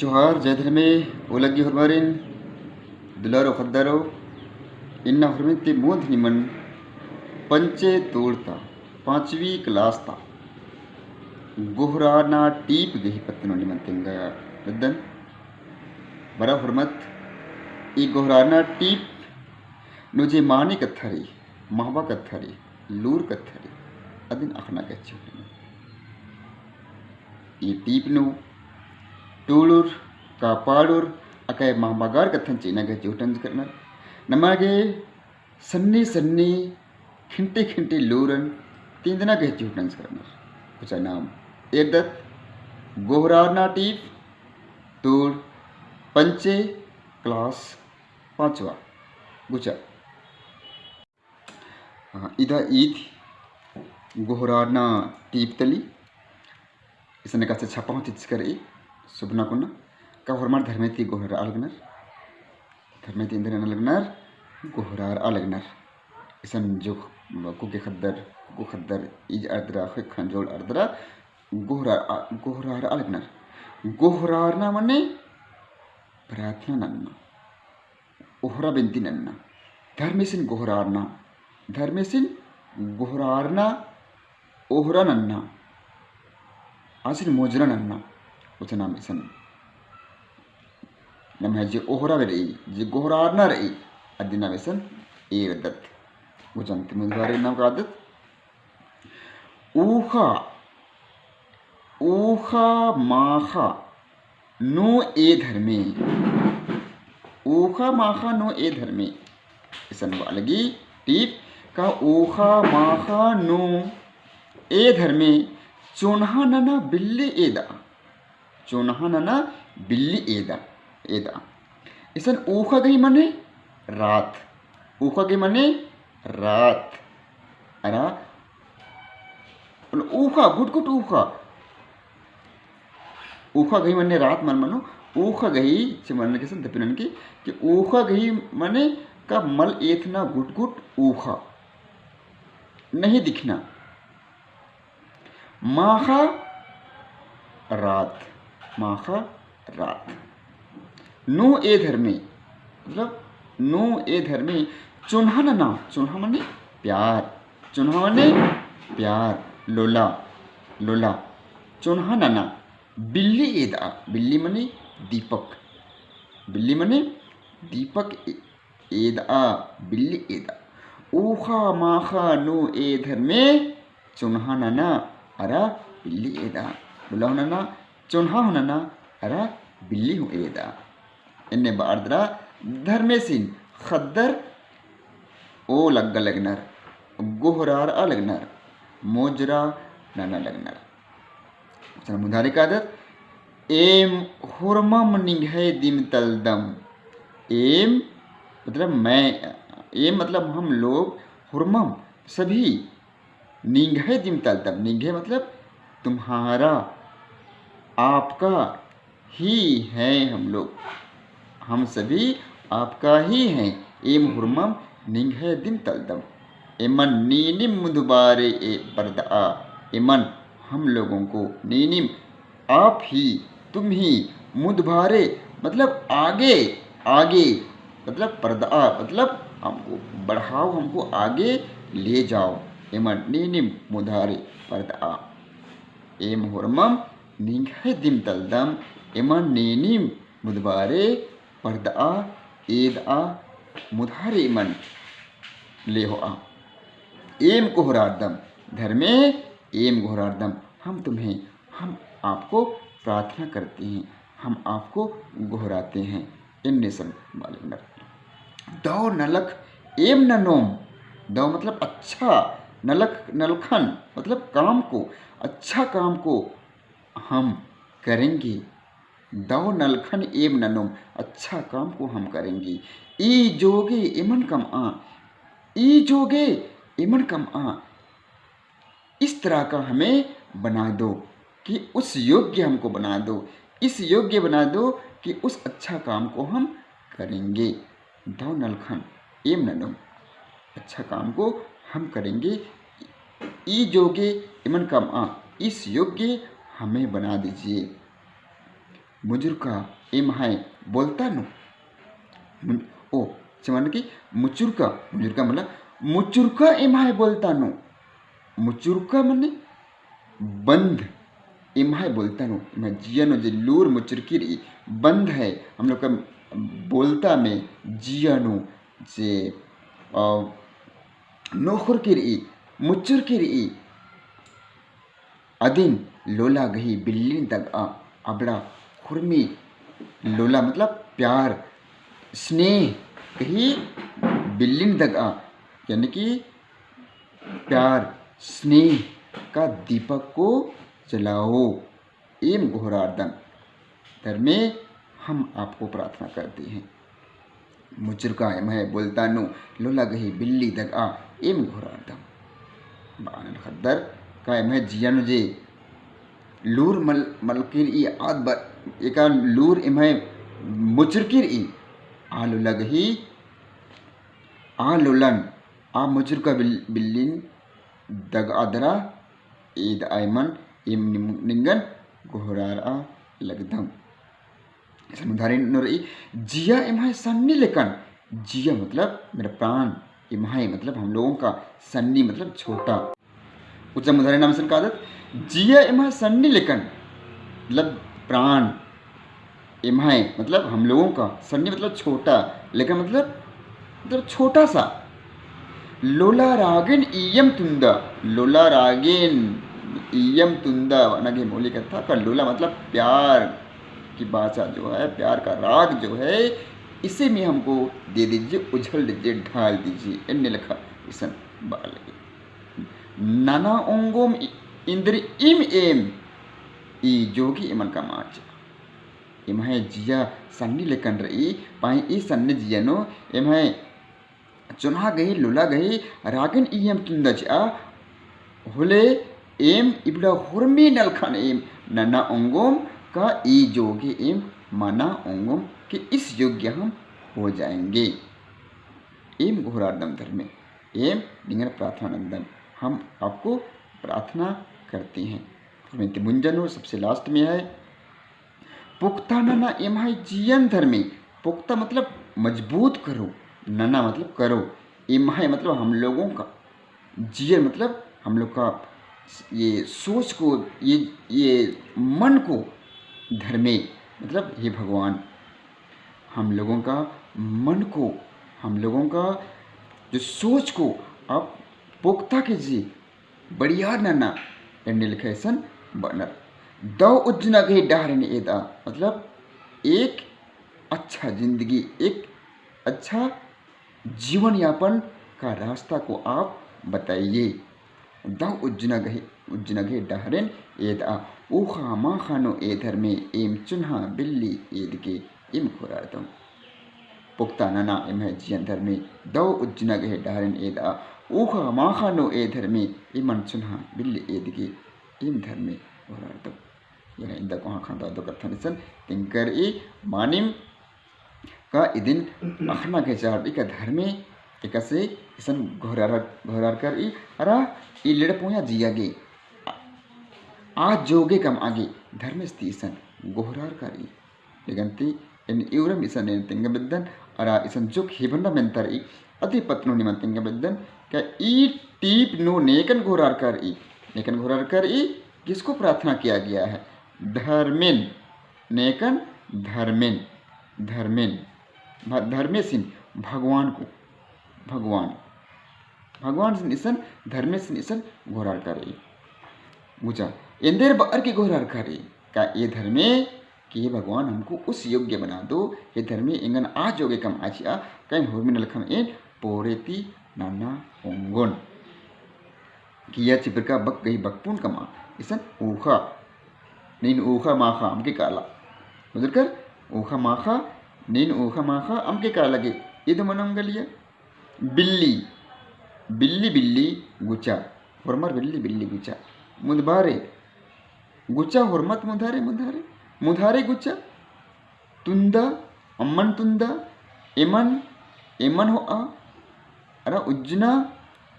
जोहार जयधर्मे ओलग्गी हुरमारिन दुलारो खद्दारो इन्ना हुरमित्ति मोध निमन पंचे तोड़ता पांचवी क्लास ता गोहराना टीप गही पत्तनो निमन तिंगा रद्दन बरा हुरमत ई गोहराना टीप नुजे मानी कत्थरी महबा कत्थरी लूर कत्थरी अदिन अखना कच्चे ई टीप नु टूलुर कापाडुर अकय महबागार कथन चीना के जूटन करना नमागे सन्नी सन्नी खिंटे खिंटे लूरन तींदना के जूटन करना कुछ नाम एदत गोहराना टीप तूड़ पंचे क्लास पांचवा गुचा इदा ईद गोहराना टीप तली इसने का छपा चिच कर सुबना कुना का हरमार धर्मेती गोहरार अलगनर धर्मेती इंद्र अलगनर गोहरार अलगनर इसन जो कुके खद्दर इज अर्द्रा खे खंजोल अर्द्रा गोहरार अलगनर गोहरार ना मने प्रार्थना नन्ना ओहरा बिनती नन्ना धर्मेसिन गोहरारना ओहरा नन्ना आसिन मोजरा नन्ना उस नाम इसन नम है जे ओहरा रही जे गोहरारना रही अदिना इसन एरदत वो जानते मुद्वारे नाम का आदत ऊखा माखा नो ए धर्मे ऊखा माखा नो ए धर्मे इसन वालगी टीप का ऊखा माखा नो ए धर्मे चोनहा नना बिल्ली एदा चोनहा नना बिल्ली एदा एदा इसन ऊखा गई मने रात ऊखा गई मने रात अरा ऊखा गुट गुट ऊखा गई मने रात मन मनो ऊखा गई से मन के सन दपिनन की कि ऊखा गई मने का मल एथना गुट गुट ऊखा नहीं दिखना माखा रात नो ए धर्मे मतलब नो ए धर्मे चुन्हा नना चुन्हा मने प्यार लोला चुन्हा नना बिल्ली एदा बिल्ली मने दीपक एदा बिल्ली एदा ऊखा माखा नो ए धर्मे चुन्हा नना अरा बिल्ली एदा बुला होना चुन्हा होना अरा बिल्ली हो एदा इन्ने बार्द्रा धर्मेसिन खद्दर ओ लगनर गोहरार अलगनर मोजरा नना लगनर चल मुधारे का आदत एम हुरमम निंघे दिम तलदम एम मतलब मैं एम मतलब हम लोग हुरमम सभी निंघे दिम तलदम निंघे मतलब तुम्हारा आपका ही है हम लोग हम सभी आपका ही हैं एम हुरमम निंघे दिम तलदम एमन नीनिम मुदबारे ए पर्दा एमन हम लोगों को नीनिम आप ही तुम ही मुदबारे मतलब आगे मतलब पर्दा मतलब हमको बढ़ाओ हमको आगे ले जाओ एमन नीनिम मुधारे पर्दा एम हुरमम निंघे दिम तलदम एमन नीनिम मुदबारे पर्दा एदा मुधारे मन ले हो आ एम गोहरार्दम धर्मे एम गोहरार्दम हम आपको प्रार्थना करते हैं हम आपको गोहराते हैं इन्ने सन मालिक दौ नलख एम ननोम दौ मतलब अच्छा नलखन मतलब काम को अच्छा काम को हम करेंगे दौ नलखन एम ननोम अच्छा काम को हम करेंगे ई जोगे इमन कम आ इस तरह का हमें बना दो कि उस योग्य हमको बना दो इस योग्य बना दो कि उस अच्छा काम को हम करेंगे दौ नलखन एम ननोम अच्छा काम को हम करेंगे ई जोगे इमन कम आ इस योग्य हमें बना दीजिए मुजुरका एम है बोलता नु ओ cuman ki मुचुरका मतलब मुचुरका एम है बोलता नु मुचुरका मने बंद एम है बोलता नु मैं जियनो जे लूर मुचुरकी बंद है हम लोग का बोलता में जियनो जे नोखुर की मुचुर की अदिन लोला गही बिल्ली तक अबड़ा खुरमी लोला मतलब प्यार स्नेह गही बिल्ली तक यानी कि प्यार स्नेह का दीपक को जलाओ एम घोरार्दम धर्मे हम आपको प्रार्थना करते हैं मुचुरका मैं बोलता नु लोला गही बिल्ली तक एम घोरार्दम बानन खद्दर का मैं जियानु जे लूर मलकिर आद बर एका लूर इमय मुचुरकिर लोला गही लोलन मुचुरका बिल्लिन दग आदरा ईद आयमन इम निंगन घोरार लगदम समुदारी नोरई जिया इमहाय सन्नी लेकन जिया मतलब मेरा प्राण इमहाय मतलब हम लोगों का सन्नी मतलब छोटा उच्च मुदारी नाम से आदत जिया इमहाय सन्नी लेकन मतलब प्राण इमहाय मतलब हम लोगों का सन्नी मतलब छोटा लेकिन मतलब छोटा सा लोला रागेन इयम तुंदा लोला रागेन इयम तुंदा नगे मौली कथा का लोला मतलब प्यार की भाषा जो है प्यार का राग जो है इसे में हमको दे दीजिए उछल दीजिए ढाल दीजिए इन्ने लिखा इसन बाल नाना ओंगोम इंद्र इम एम ई जोगी इमन का माच इम है जिया सन्नी लेकन रही पाई ई सन्नी जिया नो इम है चुना गई लुला गई रागन इयम तुंदज होले एम इबड़ा हुरमी नलखन एम नाना ओंगोम का ई जोगी एम माना ओंगोम कि इस योग्य हम हो जाएंगे एम घोरार्दम धर्म एम निंगर प्रार्थना नंदन हम आपको प्रार्थना करते हैं मुंजनो सबसे लास्ट में है पुख्ता नना एम है जीवन धर्मी पुख्ता मतलब मजबूत करो नना मतलब करो एम है मतलब हम लोगों का जीवन मतलब हम लोग का ये सोच को ये मन को धर्मे मतलब हे भगवान हम लोगों का मन को हम लोगों का जो सोच को आप पुख्ता कीजिए बढ़िया नना एंडलखेसन बनर दो उज्जना गए डारने एदा मतलब एक अच्छा जिंदगी एक अच्छा जीवन यापन का रास्ता को आप बताइए दाव उज्जना गहे डहरेन एदा ऊखा माँ खानो ए धर्मे एम चुन्हा बिल्ली ईद के इम खुरातम पुख्ता नना इम है जियन धर्मे दव उज्जना गहे डहरेन एदा ऊखा माँ खानो ए धर्मे इमन चुन्हा बिल्ली ईद के इम धर्मे खुरातम यह इंदा को हाँ खानदा दो कथन सन तिंकर ई मानिम का इदिन अखना के चार इका धर्मे एकसे इसन घोरार कर ई अरा ई लेड़ पोया जिया गे आज जोगे कम आगे धर्मस्थी इसन घोरार कर ई लेकिन इन इवरम इसन ने तिंग बिद्दन अरा इसन जुक हिबंदा मेंतर ई अति पत्नो निमन तिंग बिद्दन क्या ई टीप नो नेकन घोरार कर ई किसको प्रार्थना किया गया है धर्मिन नेकन धर्मिन धर्मेसिन भगवान को भगवान से निसन धर्मे से निसन घोरार करे मुझा इंदेर बार की घोरार करे का ये धर्मे कि ये भगवान हमको उस योग्य बना दो ये धर्मे इंगन आज योग्य कम आचिया कहीं होर्मिन लखम इन पोरेती नाना ओंगोन किया चिपका बक गई बकपून कमा इसन ऊखा नीन ऊखा माखा हमके काला उधर कर ऊखा माखा नीन ऊखा माखा हमके काला लगे ये तो मनोंगलिया बिल्ली बिल्ली बिल्ली गुचा होरमर बिल्ली गुचा मुदबारे गुचा होरमत मुधारे गुचा तुंदा अम्मन तुंदा एमन हो अरा उज्जना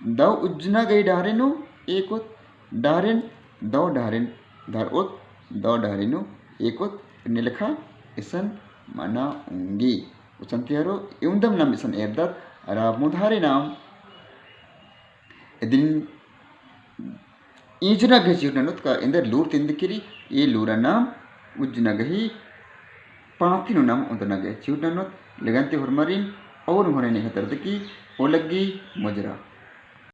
दव उज्जना गई डारेनो एकोत डारेन दव डारेन धारोत दव डारेनो एकोत Ini lekha isan manaungi. Usan tiaro iundam nam isan erdat Arab mudhari nam. Edin ijna gajirnanut ka ender lur tindikiri e lura nam ujna gahi paatinu nam untana gajirnanut legante hormarin और होने नहीं खतर की ओलगी मजरा